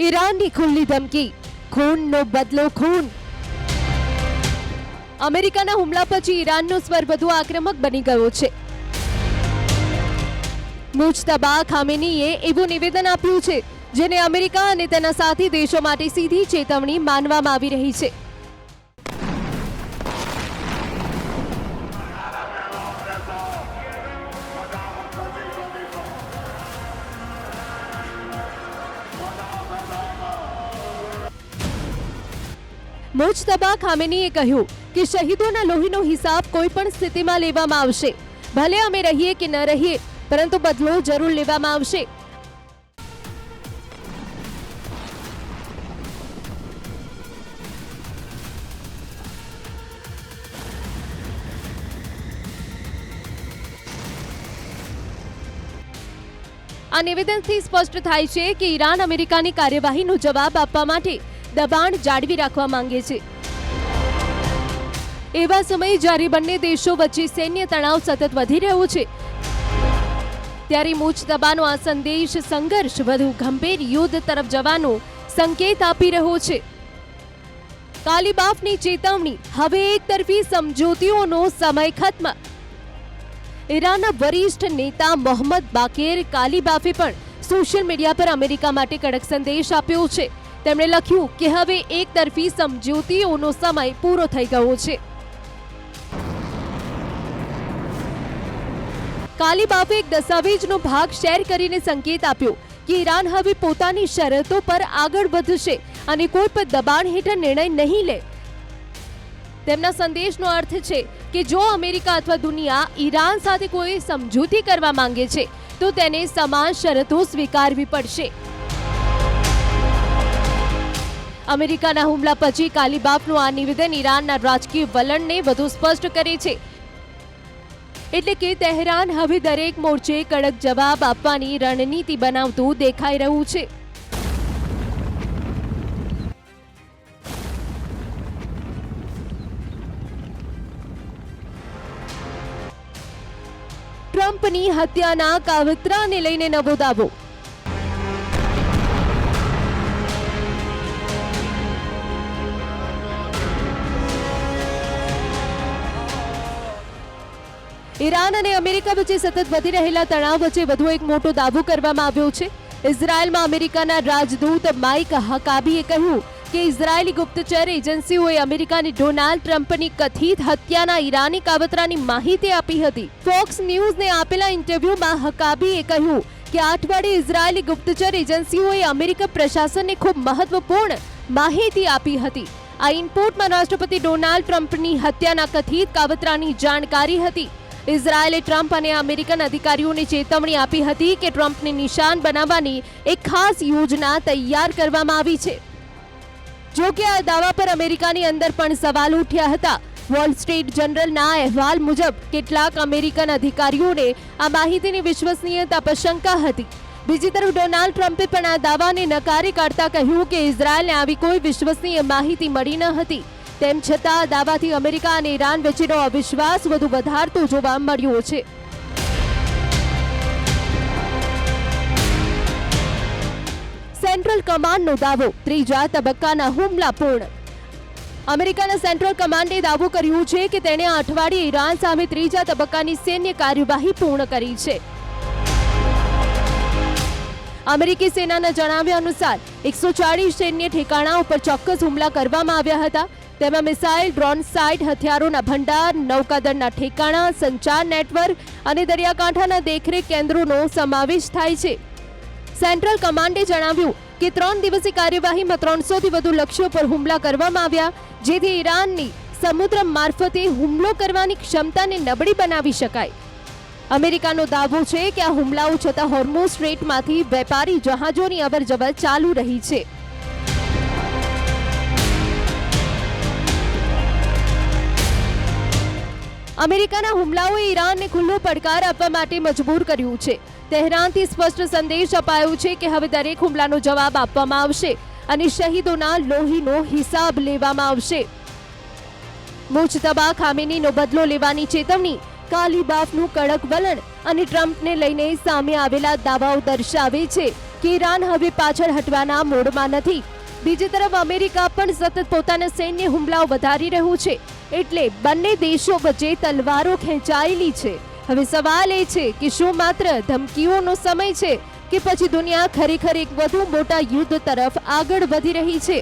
ઈરાનની ખુલ્લી ધમકી, ખૂનનો બદલો ખૂન। અમેરિકાના હુમલા પછી ઈરાનનો સ્વર વધુ આક્રમક બની ગયો છે। મુજતબા ખામેનીએ એવું નિવેદન આપ્યું છે જેને અમેરિકા અને તેના સાથી દેશો માટે સીધી ચેતવણી માનવામાં આવી રહી છે। મુજતબા ખામેનીએ કહ્યું કે શહીદોના લોહીનો હિસાબ કોઈ પણ સ્થિતિમાં લેવામાં આવશે, ભલે અમે રહીએ કે ન રહીએ, પરંતુ બદલો જરૂર લેવામાં આવશે। આ નિવેદનથી સ્પષ્ટ થાય છે કે ઈરાન અમેરિકાની કાર્યવાહીનો જવાબ આપવા માટે દબાણ જાળવી રાખવા માંગે છે। એવા સમયે જ્યારે બંને દેશો વચ્ચે સૈન્ય તણાવ સતત વધી રહ્યો છે, ત્યારે મુજતબાનો આ સંદેશ સંઘર્ષ વધુ ગંભીર યુદ્ધ તરફ જવાનો સંકેત આપી રહ્યો છે। કાલિબાફની ચેતવણી, હવે એકતરફી સમજૂતીઓનો સમય ખત્મ। ઈરાનના વરિષ્ઠ નેતા મોહમ્મદ બાકેર કાલિબાફે પણ સોશિયલ મીડિયા પર અમેરિકા માટે કડક સંદેશ આપ્યો છે। તેમણે લખ્યું કે હવે એકતરફી સમજૂતીઓનો સમય પૂરો થઈ ગયો છે। કાલિબાફે એક દસ્તાવેજનો ભાગ શેર કરીને સંકેત આપ્યો કે ઈરાન હવે પોતાની શરતો પર આગળ વધશે અને કોઈ પણ દબાણ હેઠળ નિર્ણય નહીં લે। તેમના સંદેશનો અર્થ છે કે જો અમેરિકા અથવા દુનિયા ઈરાન સાથે કોઈ સમજૂતી કરવા માંગે છે તો તેને સમાન શરતો સ્વીકારવી પડશે। અમેરિકાના હુમલા પછી કાલિબાફનું આ નિવેદન ઈરાનના રાજકીય વલણને વધુ સ્પષ્ટ કરે છે, એટલે કે તહેરાન હવે દરેક મોરચે કડક જવાબ આપવાની રણનીતિ બનાવતું દેખાઈ રહ્યું છે। ટ્રમ્પની હત્યાના કાવતરાને લઈને નવો દાવો। ઈરાન અને અમેરિકા વચ્ચે સતત વધી રહેલા તણાવ વચ્ચે વધુ એક મોટો દાવો કરવામાં આવ્યો છે। ઇઝરાયલમાં અમેરિકાના રાજદૂત માઇક હકાબીએ કહ્યું કે ઇઝરાયેલી ગુપ્તચર એજન્સીઓએ અમેરિકાની ડોનાલ્ડ ટ્રમ્પની કથિત હત્યાના ઈરાની કાવતરાની માહિતી આપી હતી। ફોક્સ ન્યૂઝને આપેલા ઇન્ટરવ્યુમાં હકાબીએ કહ્યું કે આ અઠવાડિયે ઇઝરાયેલી ગુપ્તચર એજન્સીઓએ અમેરિકા પ્રશાસનને ખૂબ મહત્વપૂર્ણ માહિતી આપી હતી। આ ઇનપુટમાં રાષ્ટ્રપતિ ડોનાલ્ડ ટ્રમ્પની હત્યાના કથિત કાવતરાની જાણકારી હતી। ઇઝરાયેલે ટ્રમ્પ અને અમેરિકન અધિકારીઓને ચેતવણી આપી હતી કે ટ્રમ્પને નિશાન બનાવવાની એક ખાસ યોજના તૈયાર કરવામાં આવી છે। જો કે આ દાવા પર અમેરિકાની અંદર પણ સવાલ ઉઠ્યા હતા। વોલ સ્ટ્રીટ જર્નલના અહેવાલ મુજબ કેટલાક અમેરિકન અધિકારીઓને આ માહિતીની વિશ્વસનીયતા પર શંકા હતી। બીજી તરફ ડોનાલ્ડ ટ્રમ્પે પણ આ દાવાને નકારી કાઢતા કહ્યું કે ઇઝરાયેલને આવી કોઈ વિશ્વસનીય માહિતી મળી ન હતી। તેમ છતાં દાવાથી અમેરિકા અને ઈરાન વચ્ચેનો અવિશ્વાસ વધુ વધારતો જોવા મળ્યો છે। સેન્ટ્રલ કમાન્ડનો દાવો, ત્રીજા તબક્કાના હુમલા પૂર્ણ। અમેરિકાના સેન્ટ્રલ કમાન્ડે દાવો કર્યો છે કે તેણે આ અઠવાડિયે ઈરાન સામે ત્રીજા તબક્કાની સૈન્ય કાર્યવાહી પૂર્ણ કરી છે। અમેરિકી સેનાના જણાવ્યા અનુસાર 140 સૈન્ય ઠેકાણાઓ પર ચોક્કસ હુમલા કરવામાં આવ્યા હતા। તેમાં મિસાઇલ, ડ્રોન સાઇટ, હથિયારોના ભંડાર, નૌકાદળના ઠેકાણા, સંચાર નેટવર્ક અને દરિયાકાંઠાના દેખરેખ કેન્દ્રોનો સમાવેશ થાય છે। સેન્ટ્રલ કમાન્ડે જણાવ્યું કે 3 દિવસીય કાર્યવાહીમાં 300થી વધુ લક્ષ્યો પર હુમલા કરવામાં આવ્યા, જેથી ઈરાનની સમુદ્ર મારફતે હુમલો કરવાની ક્ષમતાને નબળી બનાવી શકાય। અમેરિકાનો દાવો છે કે આ હુમલાઓ છતાં હોર્મુઝ સ્ટ્રેટમાંથી વેપારી જહાજોની અવરજવર ચાલુ રહી છે। અમેરિકાના હુમલાઓએ ઈરાનને ખુલ્લો પડકાર આપવા માટે મજબૂર કર્યું છે। તહેરાનથી સ્પષ્ટ સંદેશ અપાયો છે કે હવે દરેક હુમલાનો જવાબ આપવામાં આવશે અને શહીદોના લોહીનો હિસાબ લેવામાં આવશે। મુજતબા ખામેનીનો બદલો લેવાની ચેતવણી, કાલિબાફનું કડક વલણ અને ટ્રમ્પને લઈને સામે આવેલા દાવાઓ દર્શાવે છે કે ઈરાન હવે પાછળ હટવાના મોડમાં નથી. બીજી તરફ અમેરિકા પણ સતત પોતાના સૈન્ય હુમલાઓ વધારી રહ્યું છે, એટલે બંને દેશો વચ્ચે તલવારો ખેંચાયેલી છે. હવે સવાલ એ છે કે શું માત્ર ધમકીઓનો સમય છે કે પછી દુનિયા ખરેખર એક વધુ મોટા યુદ્ધ તરફ આગળ વધી રહી છે.